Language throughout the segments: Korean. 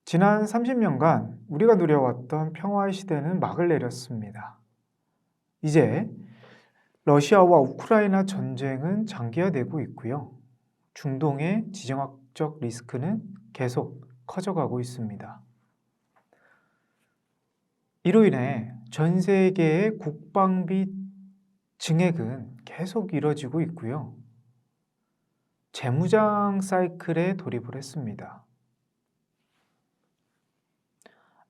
지난 30년간 우리가 누려왔던 평화의 시대는 막을 내렸습니다. 이제 러시아와 우크라이나 전쟁은 장기화되고 있고요. 중동의 지정학적 리스크는 계속 커져가고 있습니다. 이로 인해 전 세계의 국방비 증액은 계속 이뤄지고 있고요. 재무장 사이클에 돌입을 했습니다.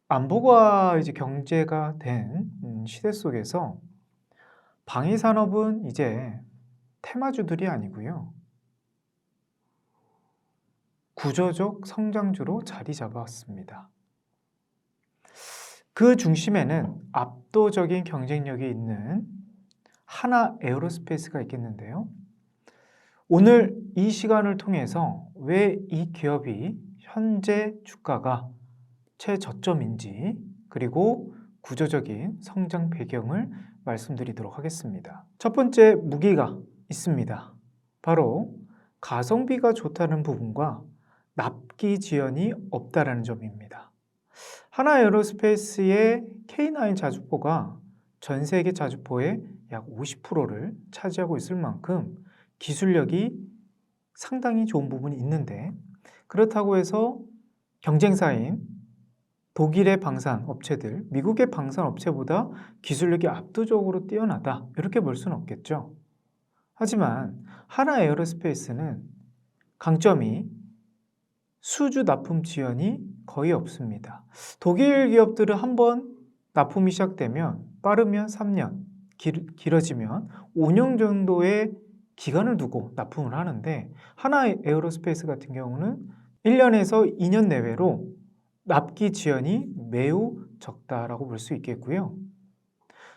안보가 이제 경제가 된 시대 속에서 방위 산업은 이제 테마주들이 아니고요. 구조적 성장주로 자리 잡았습니다. 그 중심에는 압도적인 경쟁력이 있는 하나 에어로스페이스가 있겠는데요. 오늘 이 시간을 통해서 왜 이 기업이 현재 주가가 최저점인지 그리고 구조적인 성장 배경을 말씀드리도록 하겠습니다. 첫 번째 무기가 있습니다. 바로 가성비가 좋다는 부분과 납기 지연이 없다는 점입니다. 하나 에어로스페이스의 K9 자주포가 전 세계 자주포의 약 50%를 차지하고 있을 만큼 기술력이 상당히 좋은 부분이 있는데, 그렇다고 해서 경쟁사인 독일의 방산 업체들, 미국의 방산 업체보다 기술력이 압도적으로 뛰어나다 이렇게 볼 수는 없겠죠. 하지만 하나 에어로스페이스는 강점이 수주 납품 지연이 거의 없습니다. 독일 기업들은 한번 납품이 시작되면 빠르면 3년, 길어지면 5년 정도의 기간을 두고 납품을 하는데, 하나 에어로스페이스 같은 경우는 1년에서 2년 내외로 납기 지연이 매우 적다라고 볼 수 있겠고요.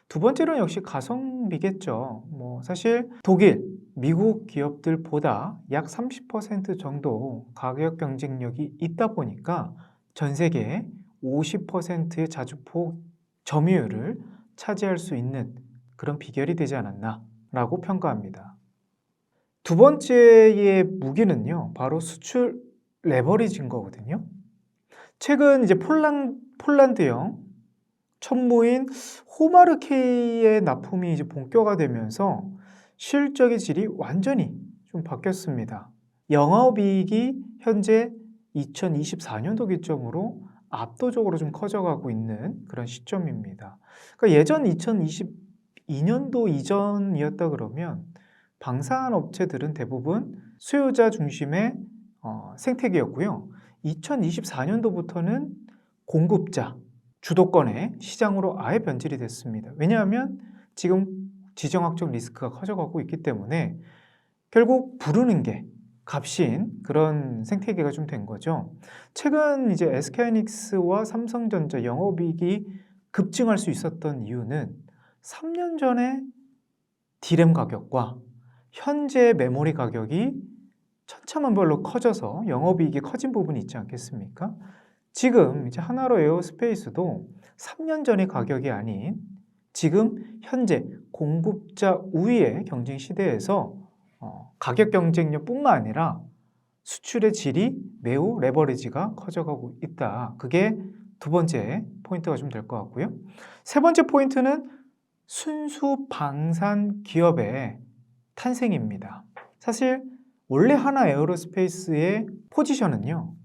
두 번째로는 역시 가성비겠죠. 사실 독일, 미국 기업들보다 약 30% 정도 가격 경쟁력이 있다 보니까 전 세계 50%의 자주포 점유율을 차지할 수 있는 그런 비결이 되지 않았나라고 평가합니다. 두 번째의 무기는요, 바로 수출 레버리지인 거거든요. 최근 이제 폴란드형 천무인 호마르케의 납품이 이제 본격화되면서 실적의 질이 완전히 좀 바뀌었습니다. 영업이익이 현재 2024년도 기점으로 압도적으로 좀 커져가고 있는 그런 시점입니다. 그러니까 예전 2022년도 이전이었다 그러면 방산 업체들은 대부분 수요자 중심의 생태계였고요. 2024년도부터는 공급자, 주도권의 시장으로 아예 변질이 됐습니다. 왜냐하면 지금 지정학적 리스크가 커져가고 있기 때문에 결국 부르는 게 값인 그런 생태계가 좀 된 거죠. 최근 이제 SK하이닉스와 삼성전자 영업이익이 급증할 수 있었던 이유는 3년 전에 D램 가격과 현재 메모리 가격이 천차만별로 커져서 영업이익이 커진 부분이 있지 않겠습니까? 지금 이제 하나로 에어스페이스도 3년 전의 가격이 아닌 지금 현재 공급자 우위의 경쟁 시대에서 가격 경쟁력뿐만 아니라 수출의 질이 매우 레버리지가 커져가고 있다. 그게 두 번째 포인트가 좀 될 것 같고요. 세 번째 포인트는 순수 방산 기업의 탄생입니다. 사실 원래 하나 에어로스페이스의 포지션은요,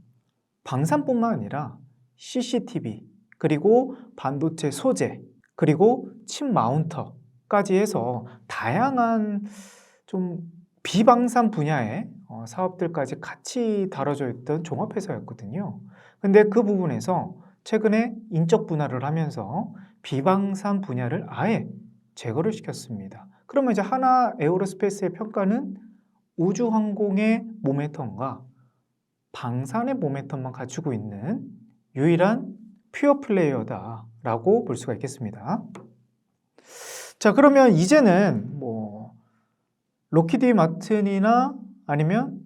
방산뿐만 아니라 CCTV, 그리고 반도체 소재, 그리고 칩 마운터까지 해서 다양한 좀 비방산 분야의 사업들까지 같이 다뤄져 있던 종합회사였거든요. 근데 그 부분에서 최근에 인적 분할을 하면서 비방산 분야를 아예 제거를 시켰습니다. 그러면 이제 하나 에어로스페이스의 평가는 우주항공의 모멘텀과 방산의 모멘텀만 갖추고 있는 유일한 퓨어 플레이어다라고 볼 수가 있겠습니다. 자, 그러면 이제는 로키드 마틴이나 아니면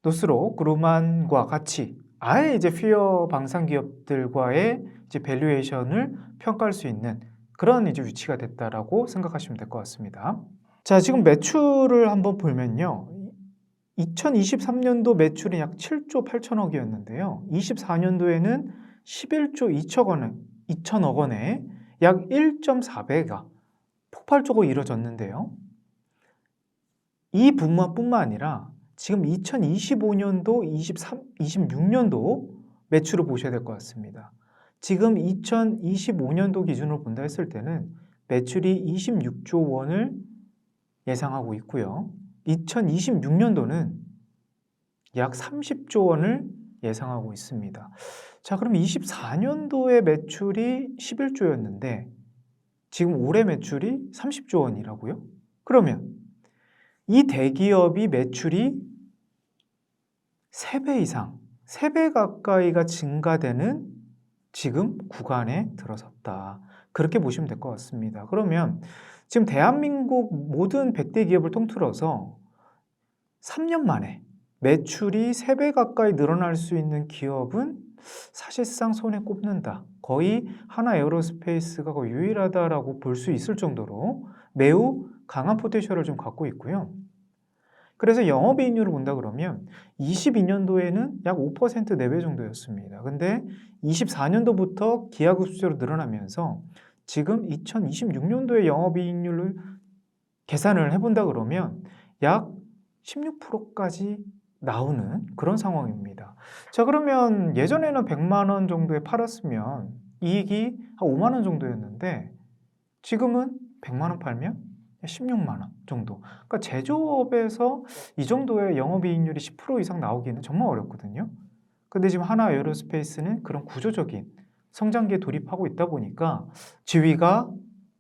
노스로 그루만과 같이 아예 이제 퓨어 방산 기업들과의 이제 밸류에이션을 평가할 수 있는 그런 이제 위치가 됐다라고 생각하시면 될 것 같습니다. 자, 지금 매출을 한번 보면요. 2023년도 매출이 약 7조 8천억이었는데요. 24년도에는 11조 2천억 원에 약 1.4배가 폭발적으로 이뤄졌는데요. 이 부분뿐만 아니라 지금 2025년도, 26년도 매출을 보셔야 될 것 같습니다. 지금 2025년도 기준으로 본다 했을 때는 매출이 26조 원을 예상하고 있고요. 2026년도는 약 30조 원을 예상하고 있습니다. 자, 그럼 24년도의 매출이 11조였는데 지금 올해 매출이 30조 원이라고요? 그러면 이 대기업이 매출이 3배 이상, 3배 가까이가 증가되는 지금 구간에 들어섰다. 그렇게 보시면 될 것 같습니다. 그러면 지금 대한민국 모든 100대 기업을 통틀어서 3년 만에 매출이 3배 가까이 늘어날 수 있는 기업은 사실상 손에 꼽는다. 거의 하나 에어로스페이스가 거의 유일하다라고 볼 수 있을 정도로 매우 강한 포텐셜을 좀 갖고 있고요. 그래서 영업이익률을 본다 그러면 22년도에는 약 5% 내외 정도였습니다. 근데 24년도부터 기하급수적으로 늘어나면서 지금 2026년도의 영업이익률을 계산을 해본다 그러면 약 16%까지 나오는 그런 상황입니다. 자, 그러면 예전에는 100만 원 정도에 팔았으면 이익이 한 5만 원 정도였는데 지금은 100만 원 팔면 16만 원 정도. 그러니까 제조업에서 이 정도의 영업이익률이 10% 이상 나오기는 정말 어렵거든요. 근데 지금 하나 에어로스페이스는 그런 구조적인 성장기에 돌입하고 있다 보니까 지위가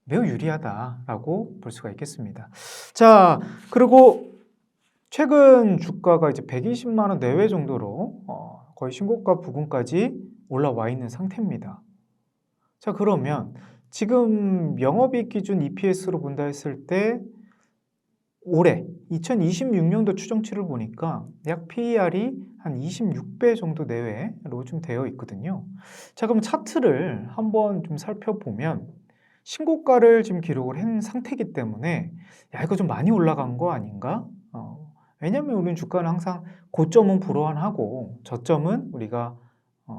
매우 유리하다라고 볼 수가 있겠습니다. 자, 그리고 최근 주가가 이제 120만 원 내외 정도로 거의 신고가 부근까지 올라와 있는 상태입니다. 자, 그러면 지금 영업이익 기준 EPS로 본다 했을 때 올해 2026년도 추정치를 보니까 약 PER이 한 26배 정도 내외로 좀 되어 있거든요. 자, 그럼 차트를 한번 좀 살펴보면 신고가를 지금 기록을 한 상태이기 때문에 야, 이거 좀 많이 올라간 거 아닌가? 왜냐하면 우리는 주가는 항상 고점은 불허하고 저점은 우리가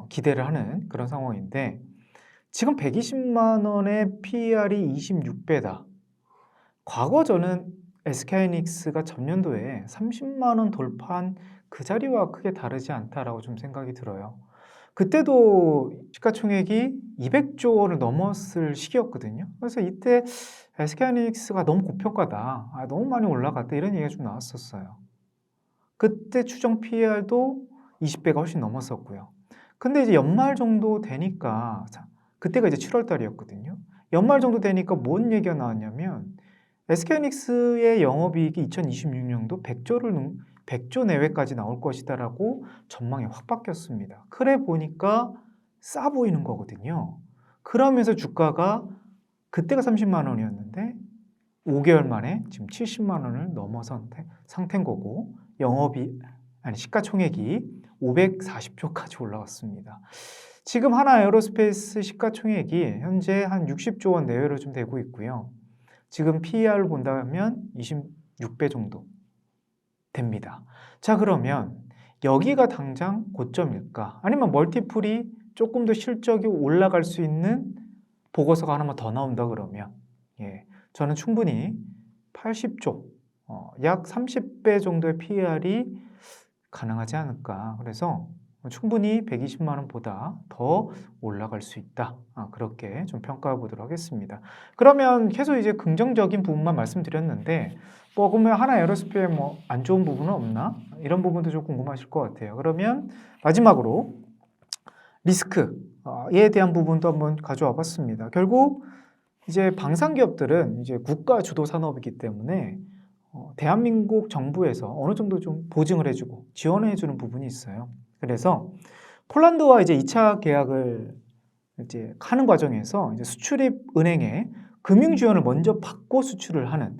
기대를 하는 그런 상황인데 지금 120만 원의 PER이 26배다. 과거 저는 SK하이닉스가 전년도에 30만 원 돌파한 그 자리와 크게 다르지 않다라고 좀 생각이 들어요. 그때도 시가총액이 200조 원을 넘었을 시기였거든요. 그래서 이때 SK하이닉스가 너무 고평가다, 너무 많이 올라갔다 이런 얘기가 좀 나왔었어요. 그때 추정 PER도 20배가 훨씬 넘었었고요. 근데 이제 연말 정도 되니까 그때가 이제 7월 달이었거든요. 연말 정도 되니까 뭔 얘기가 나왔냐면 SK하이닉스의 영업이익이 2026년도 100조 내외까지 나올 것이다라고 전망이 확 바뀌었습니다. 그래 보니까 싸 보이는 거거든요. 그러면서 주가가 그때가 30만 원이었는데 5개월 만에 지금 70만 원을 넘어선 상태인 거고 시가총액이 540조까지 올라왔습니다. 지금 하나 에어로스페이스 시가총액이 현재 한 60조 원 내외로 좀 되고 있고요. 지금 PER을 본다면 26배 정도 됩니다. 자, 그러면 여기가 당장 고점일까? 아니면 멀티플이 조금 더 실적이 올라갈 수 있는 보고서가 하나만 더 나온다 그러면 저는 충분히 80조, 약 30배 정도의 PER이 가능하지 않을까. 그래서 충분히 120만 원보다 더 올라갈 수 있다. 그렇게 좀 평가해 보도록 하겠습니다. 그러면 계속 이제 긍정적인 부분만 말씀드렸는데 그러면 하나 에어로스페이스 안 좋은 부분은 없나? 이런 부분도 좀 궁금하실 것 같아요. 그러면 마지막으로 리스크에 대한 부분도 한번 가져와 봤습니다. 결국 이제 방산 기업들은 이제 국가 주도 산업이기 때문에 대한민국 정부에서 어느 정도 좀 보증을 해주고 지원해주는 부분이 있어요. 그래서 폴란드와 이제 2차 계약을 이제 하는 과정에서 이제 수출입 은행에 금융 지원을 먼저 받고 수출을 하는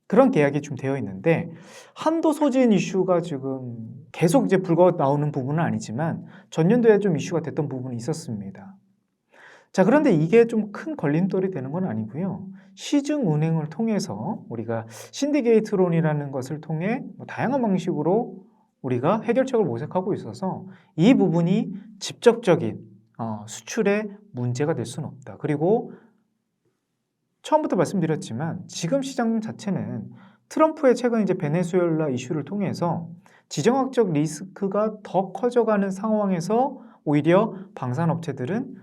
그런 계약이 좀 되어 있는데 한도 소진 이슈가 지금 계속 이제 불거 나오는 부분은 아니지만 전년도에 좀 이슈가 됐던 부분이 있었습니다. 자, 그런데 이게 좀 큰 걸림돌이 되는 건 아니고요. 시중은행을 통해서 우리가 신디게이트론이라는 것을 통해 다양한 방식으로 우리가 해결책을 모색하고 있어서 이 부분이 직접적인 수출에 문제가 될 수는 없다. 그리고 처음부터 말씀드렸지만 지금 시장 자체는 트럼프의 최근 이제 베네수엘라 이슈를 통해서 지정학적 리스크가 더 커져가는 상황에서 오히려 방산업체들은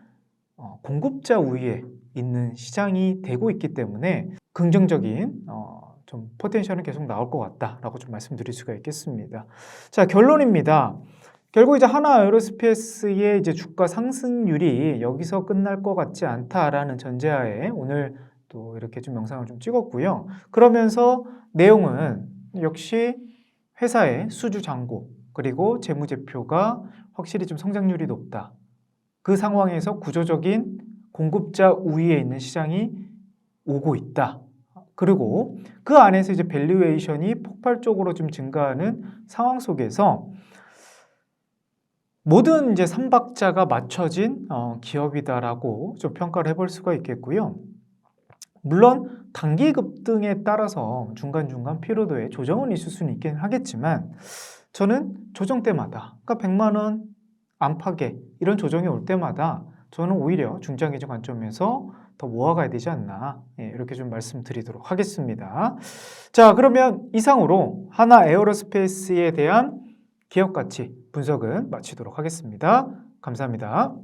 공급자 우위에 있는 시장이 되고 있기 때문에 긍정적인 좀 포텐셜은 계속 나올 것 같다라고 좀 말씀드릴 수가 있겠습니다. 자, 결론입니다. 결국 이제 하나 에어로스페이스의 이제 주가 상승률이 여기서 끝날 것 같지 않다라는 전제하에 오늘 또 이렇게 좀 영상을 좀 찍었고요. 그러면서 내용은 역시 회사의 수주 잔고 그리고 재무제표가 확실히 좀 성장률이 높다. 그 상황에서 구조적인 공급자 우위에 있는 시장이 오고 있다. 그리고 그 안에서 이제 밸류에이션이 폭발적으로 좀 증가하는 상황 속에서 모든 이제 삼박자가 맞춰진 기업이다라고 좀 평가를 해볼 수가 있겠고요. 물론 단기 급등에 따라서 중간중간 피로도에 조정은 있을 수는 있긴 하겠지만 저는 조정 때마다 그러니까 100만 원 안팎에 이런 조정이 올 때마다 저는 오히려 중장기적 관점에서 더 모아가야 되지 않나 이렇게 좀 말씀드리도록 하겠습니다. 자, 그러면 이상으로 하나 에어로스페이스에 대한 기업 가치 분석은 마치도록 하겠습니다. 감사합니다.